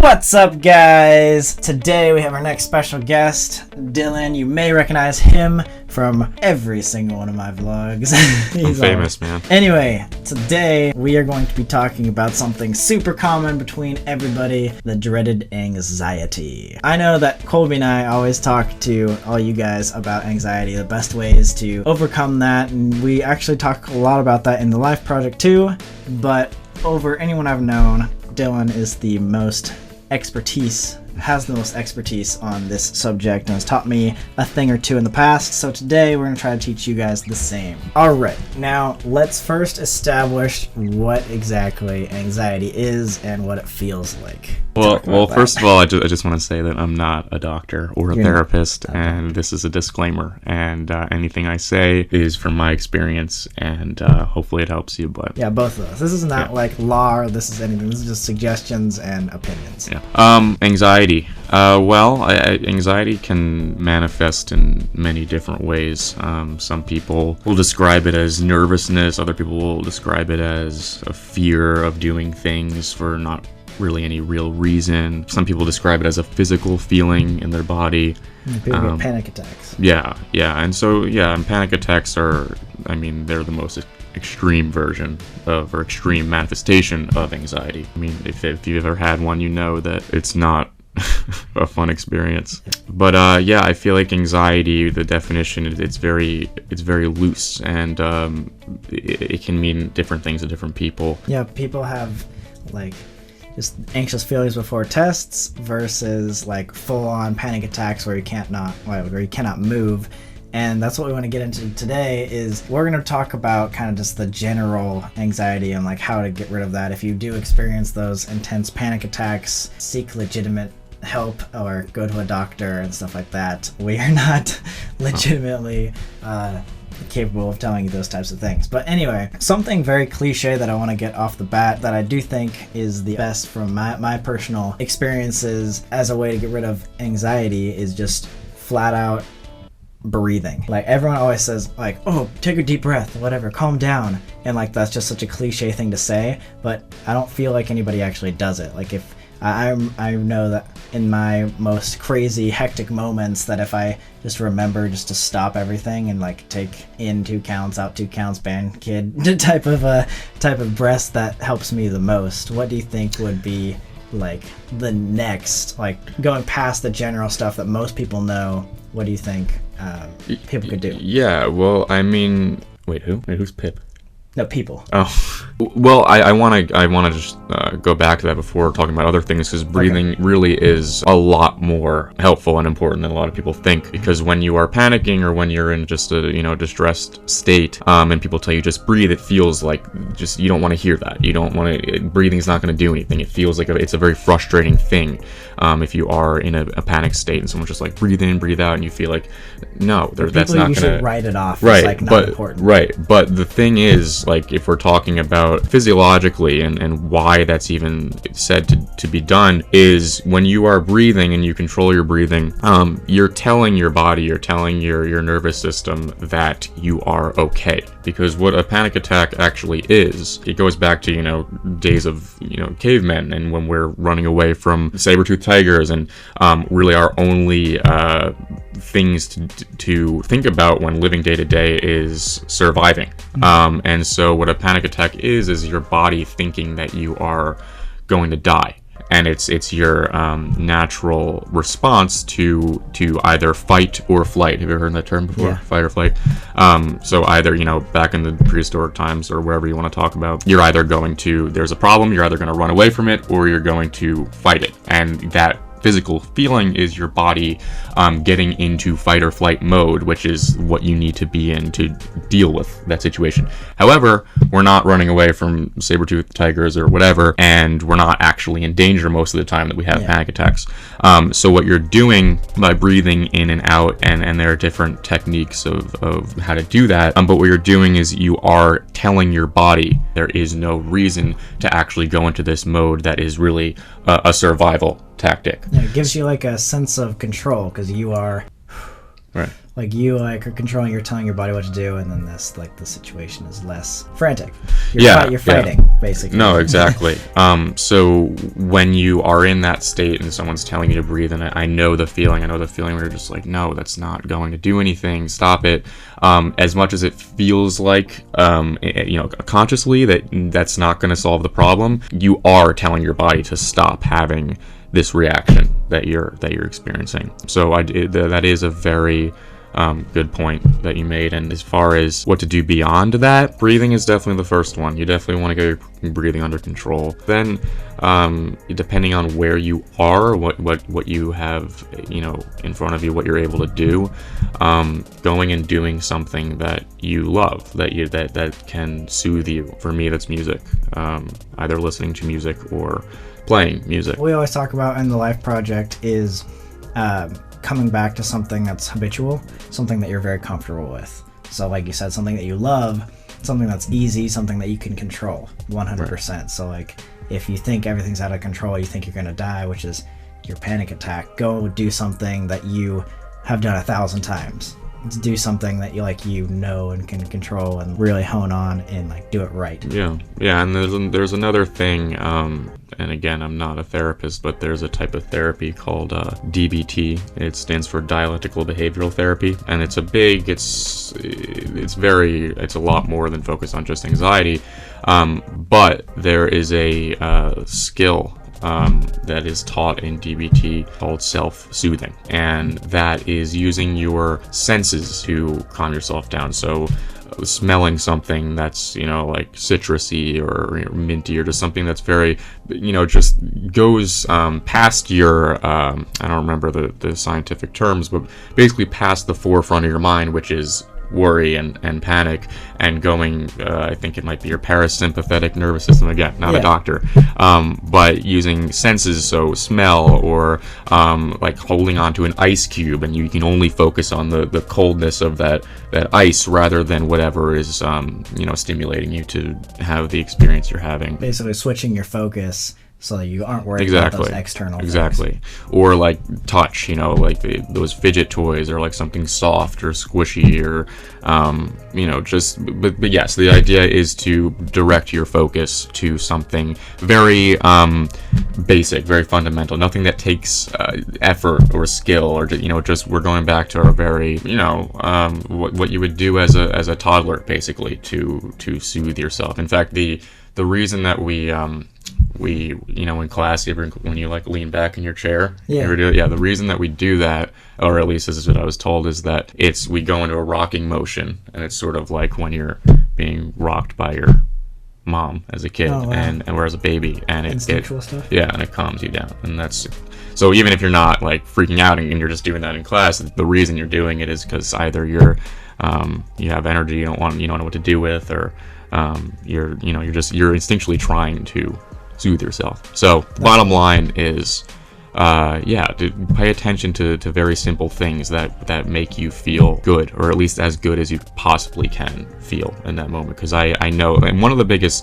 What's up, guys? Today we have our next special guest, Dylan. You may recognize him from every single one of my vlogs. I'm famous, man. Anyway, today we are going to be talking about something super common between everybody, the dreaded anxiety. I know that Colby and I always talk to all you guys about anxiety, the best ways to overcome that, and we actually talk a lot about that in the Life Project too, but over anyone I've known, Dylan is the most has the most expertise on this subject and has taught me a thing or two in the past, so today we're going to try to teach you guys the same. Alright, now let's first establish what exactly anxiety is and what it feels like. Well, first of all, I just want to say that I'm not a doctor or a therapist, and this is a disclaimer, and anything I say is from my experience, and hopefully it helps you, but... Yeah, both of those. This is not like law or this is anything. This is just suggestions and opinions. Yeah. Anxiety. Anxiety can manifest in many different ways. Some people will describe it as nervousness, other people will describe it as a fear of doing things for not really any real reason. Some people describe it as a physical feeling in their body. People get panic attacks. Yeah, and panic attacks they're the most extreme version of, or extreme manifestation of anxiety. I mean, if you've ever had one, you know that it's not a fun experience. But I feel like anxiety, the definition, it's very loose, and it can mean different things to different people. Yeah, people have like just anxious feelings before tests versus like full-on panic attacks where you cannot move. And that's what we want to get into today. Is we're going to talk about kind of just the general anxiety and like how to get rid of that. If you do experience those intense panic attacks, seek legitimate help or go to a doctor and stuff like that. We are not legitimately capable of telling you those types of things. But anyway, something very cliche that I want to get off the bat that I do think is the best from my personal experiences as a way to get rid of anxiety is just flat out breathing. Like, everyone always says like, oh, take a deep breath, whatever, calm down, and like that's just such a cliche thing to say, but I don't feel like anybody actually does it. Like, if I know that in my most crazy hectic moments that if I just remember just to stop everything and like take in 2 counts, out 2 counts, band kid type of breaths, that helps me the most. What do you think would be like the next, like going past the general stuff that most people know? What do you think people could do? Yeah, well, I mean, who's Pip? No, people. Oh, well, I want to just go back to that before talking about other things, because breathing really is a lot more helpful and important than a lot of people think. Because when you are panicking or when you're in just a distressed state, and people tell you just breathe, it feels like just you don't want to hear that. You don't want to. Breathing's not going to do anything. It feels like it's a very frustrating thing. If you are in a panic state and someone's just like breathe in, breathe out, and you feel like no, that's not going to. You should write it off. Right, it's like not important. Right, but the thing is, like, if we're talking about physiologically and why that's even said to be done, is when you are breathing and you control your breathing, you're telling your body, you're telling your nervous system that you are okay. Because what a panic attack actually is, it goes back to days of cavemen, and when we're running away from saber-toothed tigers, and really our only things to think about when living day to day is surviving. And so what a panic attack is your body thinking that you are going to die, and it's your natural response to either fight or flight. Have you ever heard that term before? Yeah. Fight or flight. So either back in the prehistoric times or wherever you want to talk about, you're either going to, there's a problem, you're either going to run away from it or you're going to fight it, and that physical feeling is your body getting into fight or flight mode, which is what you need to be in to deal with that situation. However, we're not running away from saber-toothed tigers or whatever, and we're not actually in danger most of the time that we have panic attacks. So what you're doing by breathing in and out, and there are different techniques of how to do that, but what you're doing is you are telling your body there is no reason to actually go into this mode that is really a survival tactic. Yeah, it gives you like a sense of control because you are right. like you like are controlling, you're telling your body what to do, and then this like the situation is less frantic. You're fighting basically. No, exactly. So when you are in that state and someone's telling you to breathe, and I know the feeling where you're just like, no, that's not going to do anything, stop it. As much as it feels like consciously that's not going to solve the problem, you are telling your body to stop having this reaction that you're experiencing. So that is a very good point that you made. And as far as what to do beyond that, breathing is definitely the first one. You definitely want to get your breathing under control. Then, depending on where you are, what you have, in front of you, what you're able to do, going and doing something that you love, that can soothe you. For me, that's music. Either listening to music or playing music. What we always talk about in the Life Project is coming back to something that's habitual, something that you're very comfortable with. So like you said, something that you love, something that's easy, something that you can control 100%. Right. So like if you think everything's out of control, you think you're going to die, which is your panic attack, go do something that you have done 1,000 times. Do something that you know and can control and really hone on and like do it right. Yeah, and there's another thing, and again, I'm not a therapist, but there's a type of therapy called DBT. It stands for dialectical behavioral therapy, and it's a lot more than focused on just anxiety, but there is a skill that is taught in DBT called self-soothing, and that is using your senses to calm yourself down. So smelling something that's like citrusy or minty, or just something that's very just goes past your I don't remember the scientific terms, but basically past the forefront of your mind, which is worry and panic, and going I think it might be your parasympathetic nervous system. Again, not a doctor, but using senses, so smell, or like holding onto an ice cube, and you can only focus on the coldness of that ice rather than whatever is stimulating you to have the experience you're having. Basically switching your focus so that you aren't worried about those external things. Or like touch, like those fidget toys, or like something soft or squishy, or but yes, the idea is to direct your focus to something very basic, very fundamental, nothing that takes effort or skill, or just we're going back to our very what you would do as a toddler, basically, to soothe yourself. In fact, the reason that we in class, when you like lean back in your chair, the reason that we do that, or at least this is what I was told, is that we go into a rocking motion, and it's sort of like when you're being rocked by your mom as a kid, and or as a baby, and instinctual stuff. And it calms you down. And that's so even if you're not like freaking out and you're just doing that in class, the reason you're doing it is because either you have energy you don't know what to do with, or you're instinctually trying to soothe yourself. So the bottom line is to pay attention to very simple things that make you feel good, or at least as good as you possibly can feel in that moment. Because I know, and one of the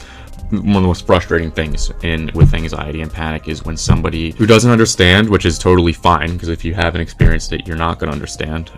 most frustrating things with anxiety and panic is when somebody who doesn't understand, which is totally fine, because if you haven't experienced it, you're not going to understand,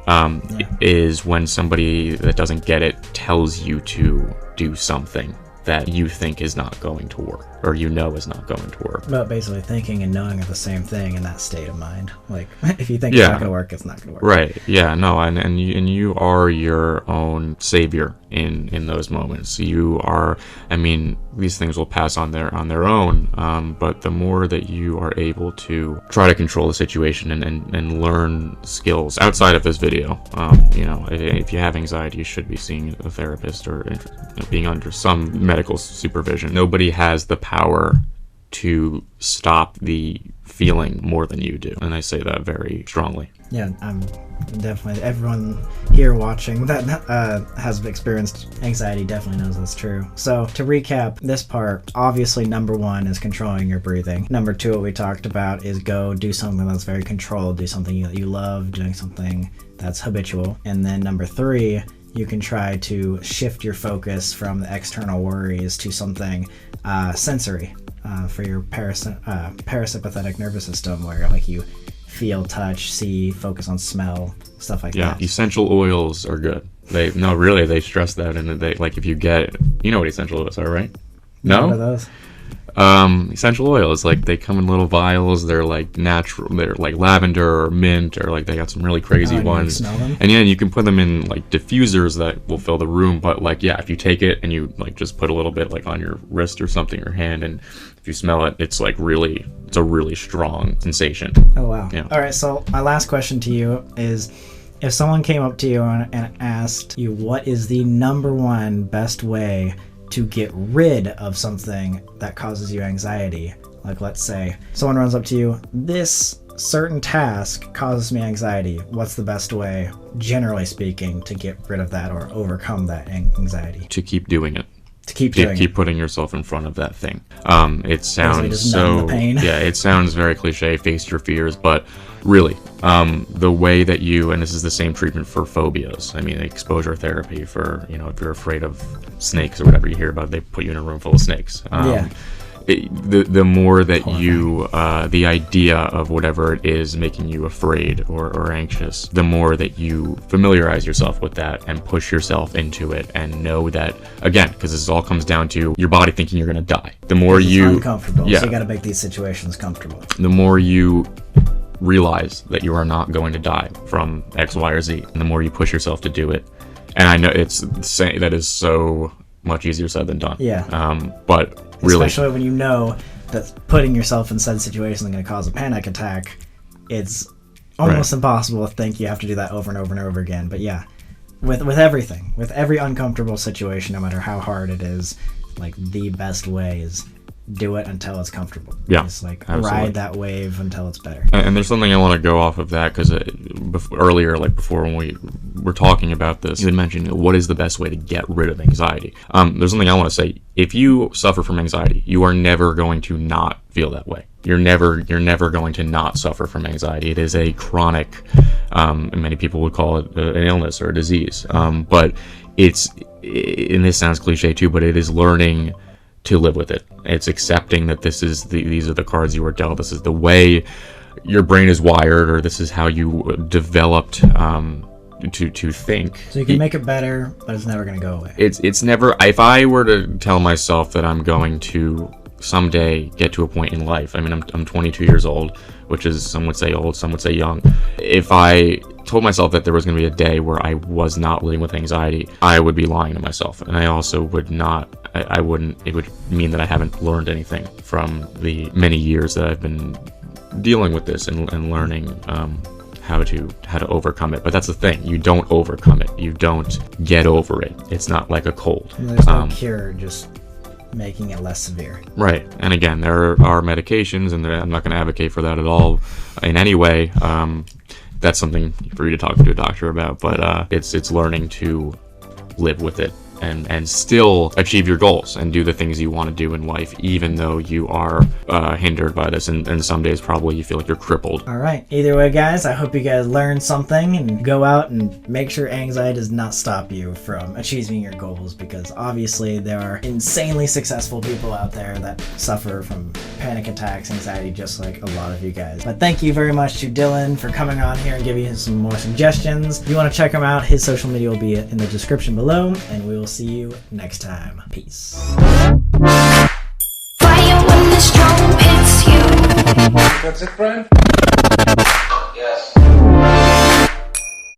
is when somebody that doesn't get it tells you to do something that you think is not going to work, or is not going to work. But basically thinking and knowing are the same thing in that state of mind. Like, if you think it's not going to work, it's not going to work. Right. Yeah. No. And you are your own savior in those moments. You are. I mean, these things will pass on their own. But the more that you are able to try to control the situation and learn skills outside of this video, if you have anxiety, you should be seeing a therapist, or being under some medical supervision. Nobody has the power to stop the feeling more than you do, and I say that very strongly. Yeah, I'm definitely, everyone here watching that has experienced anxiety definitely knows that's true. So to recap this part, obviously number 1 is controlling your breathing. Number 2, what we talked about, is go do something that's very controlled, do something that you love, doing something that's habitual. And then number 3, you can try to shift your focus from the external worries to something sensory for your parasympathetic nervous system, where like you feel, touch, see, focus on smell, stuff like Yeah, that. essential oils are good. They stress that, and they like if you get, you know what essential oils are, right? No? What are those? Essential oils, like they come in little vials. They're like natural. They're like lavender or mint, or like they got some really crazy and ones. you smell them? And yeah, you can put them in like diffusers that will fill the room. But like, yeah, if you take it and you like just put a little bit like on your wrist or something, or hand, and if you smell it, it's like it's a really strong sensation. Oh, wow. Yeah. All right, so my last question to you is, if someone came up to you and asked you what is the number one best way to get rid of something that causes you anxiety, like let's say someone runs up to you, this certain task causes me anxiety, what's the best way, generally speaking, to get rid of that or overcome that anxiety? To keep doing it. To keep doing Keep it. putting yourself in front of that thing. It sounds just numb so the pain. yeah, it sounds very cliche, face your fears, but really, the way that you, and this is the same treatment for phobias. I mean, exposure therapy for, if you're afraid of snakes or whatever you hear about, they put you in a room full of snakes. Yeah. The more that you, the idea of whatever it is making you afraid or anxious, the more that you familiarize yourself with that and push yourself into it and know that, again, because this all comes down to your body thinking you're going to die. The more It's you... uncomfortable, Yeah. so you got to make these situations comfortable. The more you realize that you are not going to die from X, Y, or Z, and the more you push yourself to do it. And I know that is so much easier said than done. Yeah. But really, especially when you know that putting yourself in said situation is going to cause a panic attack, it's almost impossible to think you have to do that over and over and over again. But yeah, with everything, with every uncomfortable situation, no matter how hard it is, like the best way is do it until it's comfortable. Yeah, Just like absolutely. ride that wave until it's better. And there's something I want to go off of that, because earlier, like before when we were talking about this, you had mentioned what is the best way to get rid of anxiety. There's something I want to say. If you suffer from anxiety, you are never going to not feel that way. You're never going to not suffer from anxiety. It is a chronic, and many people would call it an illness or a disease. But and this sounds cliche too, but it is learning to live with it. It's accepting that these are the cards you were dealt. This is the way your brain is wired, or this is how you developed to think. So you can make it better, but it's never going to go away. It's never. If I were to tell myself that I'm going to someday get to a point in life, I mean, I'm 22 years old, which is, some would say old, some would say young. If I told myself that there was going to be a day where I was not living with anxiety, I would be lying to myself. And I also would not, I wouldn't, it would mean that I haven't learned anything from the many years that I've been dealing with this and learning how to overcome it. But that's the thing, you don't overcome it, you don't get over it. It's not like a cold. There's no cure, just making it less severe. Right. And again, there are medications, and I'm not going to advocate for that at all in any way. That's something for you to talk to a doctor about, but it's learning to live with it and still achieve your goals and do the things you want to do in life, even though you are hindered by this, and some days probably you feel like you're crippled. All right. Either way, guys, I hope you guys learned something, and go out and make sure anxiety does not stop you from achieving your goals, because obviously there are insanely successful people out there that suffer from panic attacks, anxiety, just like a lot of you guys. But thank you very much to Dylan for coming on here and giving us some more suggestions. If you want to check him out, his social media will be in the description below, and we will see you next time. Peace. Fire when the storm hits you. That's it, Brian?